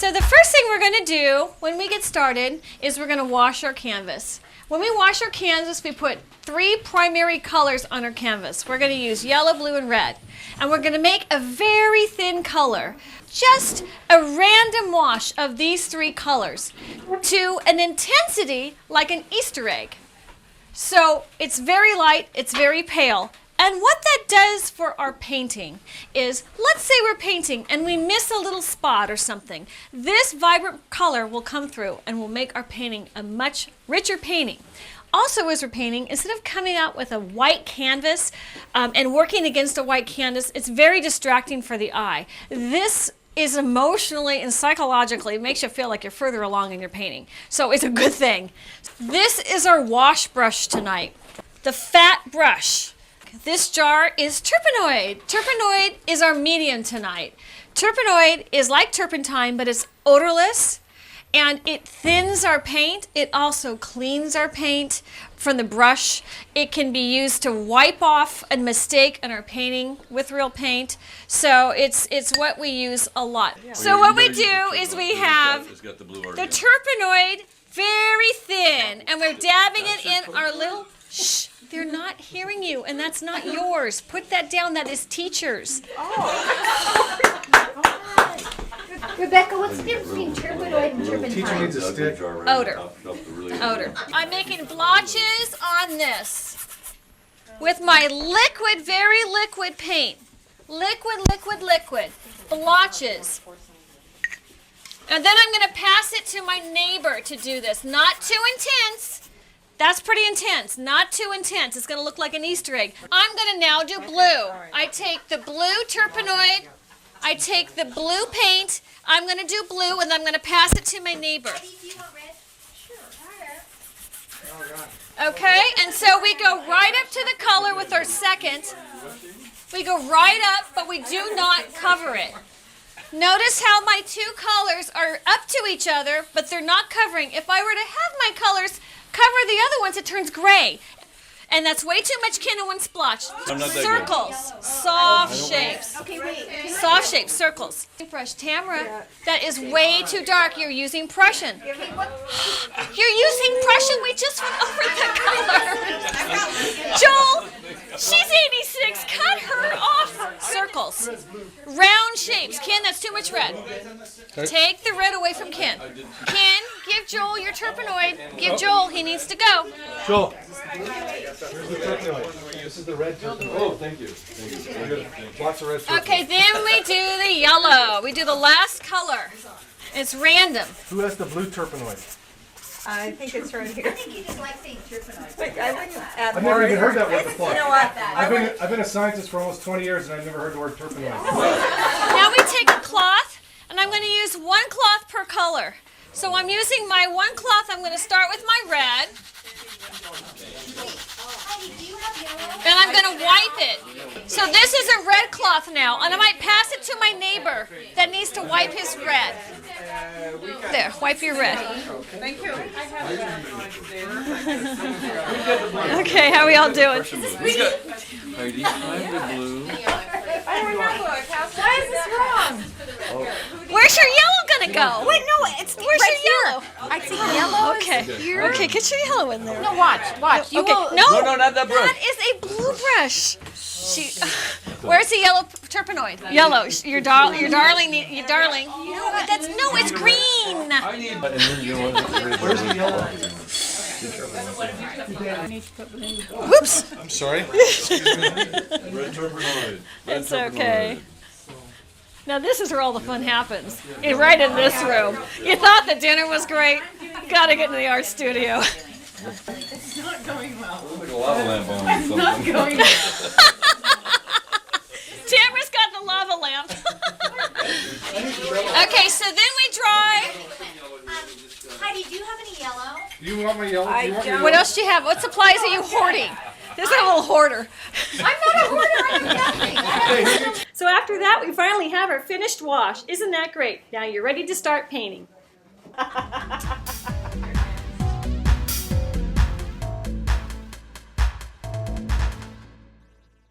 So the first thing we're going to do when we get started is we're going to wash our canvas. When we wash our canvas, we put 3 primary colors on our canvas. We're going to use yellow, blue, and red. And we're going to make a very thin color. Just a random wash of these 3 colors to an intensity like an Easter egg. So it's very light, it's very pale. And what that does for our painting is, let's say we're painting and we miss a little spot or something. This vibrant color will come through and will make our painting a much richer painting. Also, as we're painting, instead of coming out with a white canvas and working against a white canvas, it's very distracting for the eye. This is emotionally and psychologically, it makes you feel like you're further along in your painting. So it's a good thing. This is our wash brush tonight, the fat brush. This jar is Turpenoid. Turpenoid is our medium tonight. Turpenoid is like turpentine, but it's odorless, and it thins our paint. It also cleans our paint from the brush. It can be used to wipe off a mistake in our painting with real paint. So it's what we use a lot. So what we do is we have the Turpenoid very thin, and we're dabbing it in our little... Shh. They're not hearing you, and that's not yours. Put that down. That is teachers. Oh. Rebecca, what's the difference between turpenoid and turpentine? Teacher needs a stick. Odor. Odor. I'm making blotches on this with my liquid, very liquid paint. Liquid, liquid, liquid. Blotches. And then I'm going to pass it to my neighbor to do this. Not too intense. That's pretty intense, not too intense. It's going to look like an Easter egg. I'm going to now do blue. I take the blue Turpenoid, I take the blue paint, I'm going to do blue, and I'm going to pass it to my neighbor. Okay, and so we go right up to the color with our second. We go right up, but we do not cover it. Notice how my 2 colors are up to each other, but they're not covering. If I were to have my colors cover the other ones, it turns gray. And that's way too much kin in one splotch. Circles, soft shapes. Okay, wait. Soft shapes, circles. Brush, Tamara, that is way too dark. You're using Prussian. You're using Prussian. We just went over the color. Joel, she's 86. Cut her off. Circles. Round shapes. Ken, that's too much red. Take the red away from Ken. Ken, give Joel your Turpenoid. Give Joel, he needs to go. Joel. Here's the turpenoid. This is the red turpenoid. Oh, thank you. Lots of red turpenoid. Okay, then we do the yellow. We do the last color. It's random. Who has the blue turpenoid? I think it's right here. I think you just like saying turpenoid. Wait, I wouldn't add I've more. never even heard that word before. You know what? I've been a scientist for almost 20 years and I've never heard the word turpenoid. Now we take a cloth, and I'm going to use 1 cloth per color. So I'm using my 1 cloth. I'm going to start with my red. And I'm going to wipe it. So this is a red cloth now, and I might pass it to my neighbor that needs to wipe his red. There, wipe your red. Thank you. Okay, how are we all doing? Heidi, I'm the blue. I don't remember. Why is this wrong? Where's your yellow going to go? Wait, no, it's Where's right your here. yellow? I see yellow. Okay. Here. Okay, get your yellow in there. No, watch. You Okay. will. No, No, not that brush. that is a blue brush. Where's the yellow Turpenoid? Yellow. Your darling. No, it's green. I need. Where's the yellow? Whoops. I'm sorry. Red turpenoid. It's okay. Now this is where all the fun happens. Right in this room. You thought the dinner was great. Gotta get into the art studio. It's not going well. Like a lava lamp on It's not going well. Tamara's got the lava lamp. Okay, so then we dry. Heidi, do you have any yellow? Do you want my yellow? Do you want my What else do you have? What supplies are you hoarding? There's a little hoarder. I'm not a hoarder. I have nothing. So after that, we finally have our finished wash. Isn't that great? Now you're ready to start painting.